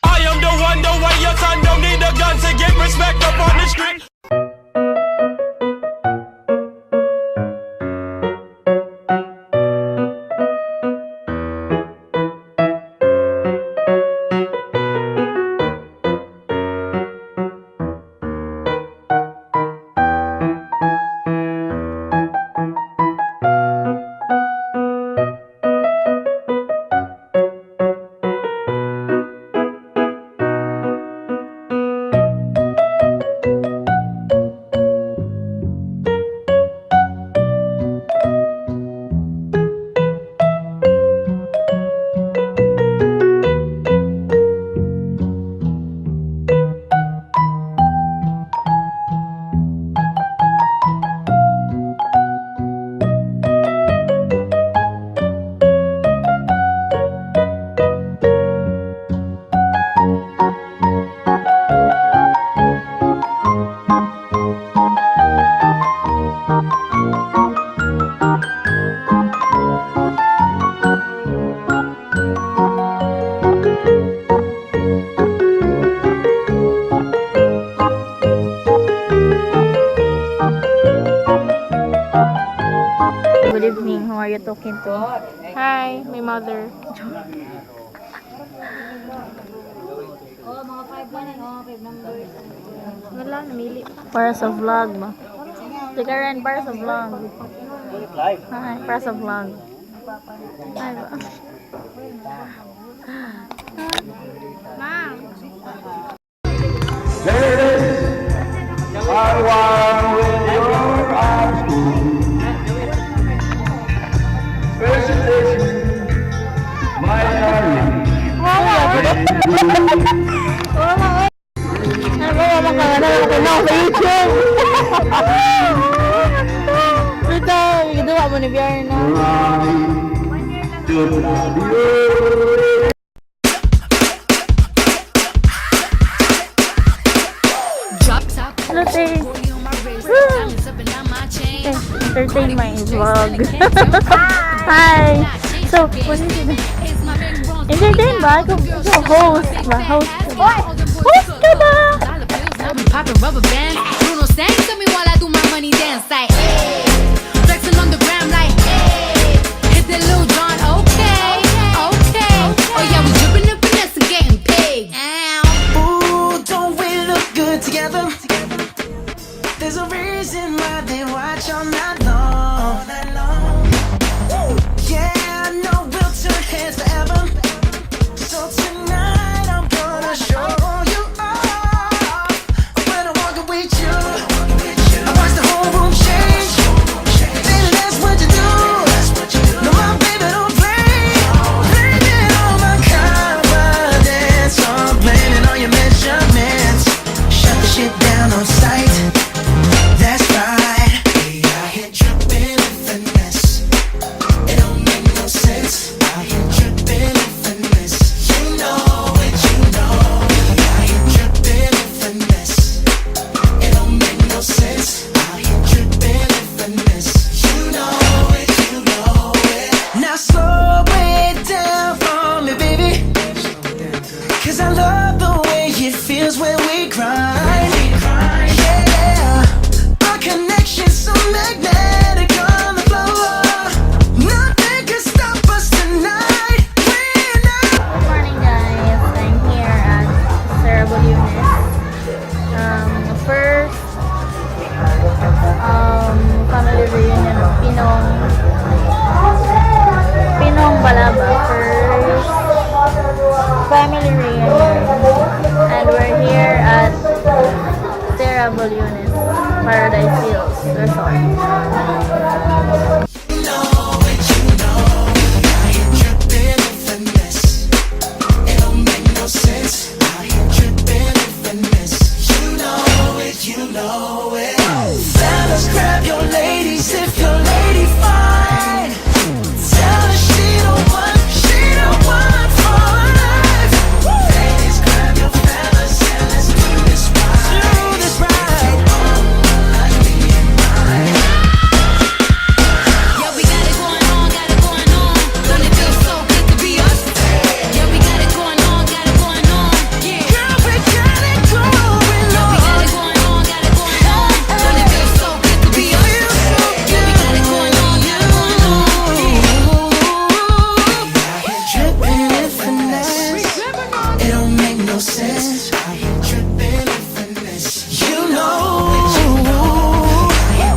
I am the one, the way your son don't need a gun to get respect up on the street. Good evening. Who are you talking to? Hi, my mother. Oh, mga 5 man eh. Oh, 5 numbers. Wala, namili. Para sa vlog ba? Teka rin, para sa vlog. Hi, para sa vlog. Hi ba? Ma'am. I want with your eyes presentation, my darling. Ito, ginawa mo ni Bjarna. Hello, Tay. Entertain my vlog. Hi. So, what is it? Entertain ba? Ikaw host ba? Host ka ba? Host ka ba? Popping rubber band, Bruno sang to me while I do my money dance like flexing on the gram like hit that Lil Jon, okay, okay. Oh yeah, we dripping the finesse and getting paid. Ooh, don't we look good together? There's a reason why they watch all night long. Yeah, I know we'll turn heads forever. So tonight I'm gonna show you off. When I'm walking with you, I watch the whole room change. Baby, that's what you do. No, my baby don't play. Blaming all my confidence. I'm blaming all your measurements. Shut the shit down on sight. That's right. We out here dripping in finesse. It don't make no sense. Out here dripping in finesse. You know Pinong Balaba first family reunion. And we're here at Terra Bulunes Paradise Hills Resort. Fellas, grab your ladies if your lady fine. Tell her she don't want for life. Ladies, grab your fellas and let's do this right. Do this right. Like me and mine. Yeah, we got it going on, Don't it feel so good to be us? Yeah, we got it going on, Yeah. Girl, we got it going Yeah, we got it going on, Don't it feel so good to be us? Yeah, we got it going on, Dripping in finesse. It don't make no sense. Dripping in finesse. You know.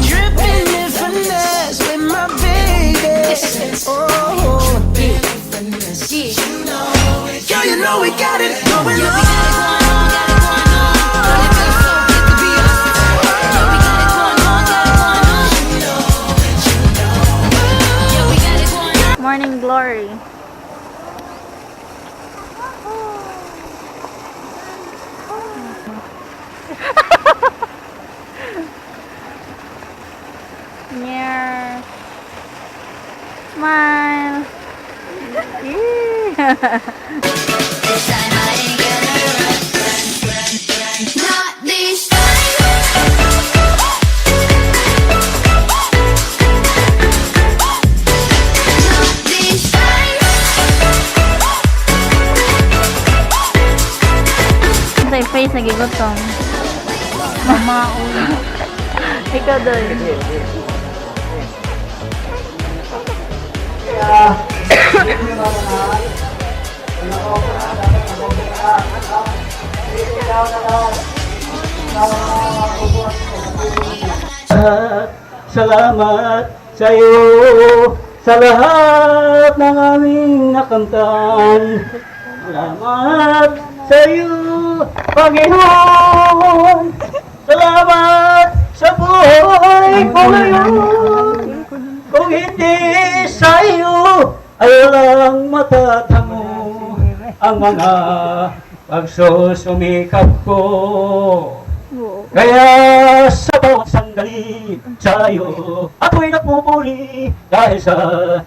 Dripping in finesse with my baby. Oh, dripping in finesse. You know it. Girl, you know we got it going Yeah, we on. got it going on, Don't it feel so good to be us? Yeah, we got it going on, Yeah, we got it going on. Morning Glory. Yeah. Smile. Yeah. Not this time. Not this time. Sa face nagigutom. Mama, ikaw doon. Salamat sa iyo sa lahat ng aming nakamtan. Salamat sa iyo, Panginoon. Salamat sa buhay ko ngayon. Kung hindi sa iyo ay walang matatango ang mga pagsusumikap ko. Kaya sa bawat sandali sa iyo ako'y nagpupuri dahil sa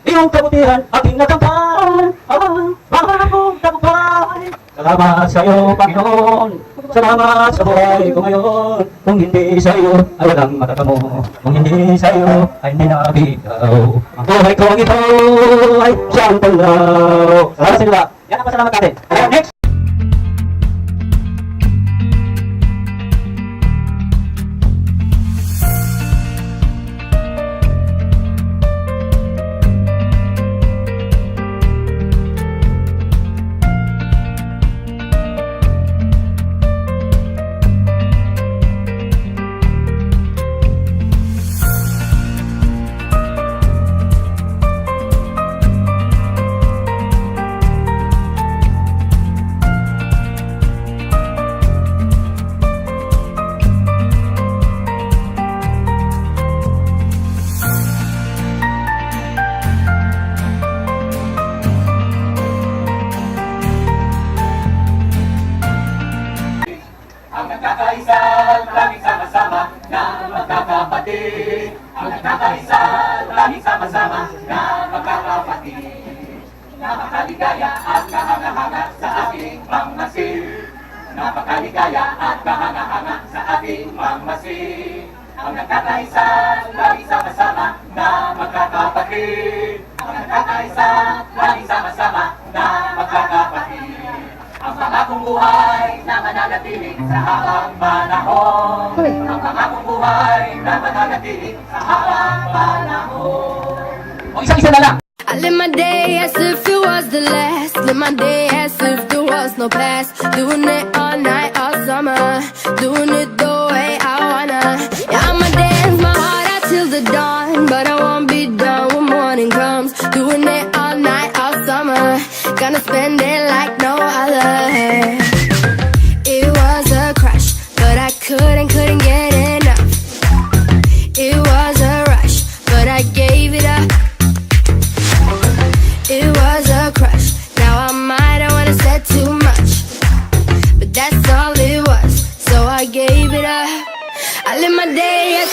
iyong kabutihan aking nakamtan ang pangakong tagumpay. Salamat sa iyo, Panginoon. Salamat sa buhay ko ngayon. Kung hindi sa iyo ay walang matatamo. Kung hindi sa iyo ay hindi nakabitaw. Ang buhay ko ang ito ay siyang tulaw. Salamat sa inyo. Yan ang pasalamat natin. Okay, next. laging sama-sama na magkakapatid. Napakaligaya at kahanga-hanga sa ating pangmasid. Napakaligaya at kahanga-hanga sa ating pangmasid. Ang nagkakaisa, laging sama-sama na magkakapatid. Ang nagkakaisa, laging sama-sama na magkakapatid. Ang pangakong buhay na mananatili sa habang panahon. Ang pangakong buhay na mananatili sa habang panahon. O isa-isa na lang. I live my day as if it was the last. Live my day as if there was no past. Doing it all night, all summer. Doing it the way I wanna. Yeah, I'ma dance my heart out till the dawn. But I won't be spend it like no other. It was a crush, but I couldn't get enough. It was a rush, but I gave it up. It was a crush, now I might have wanna said too much, but that's all it was, so I gave it up. I live my day as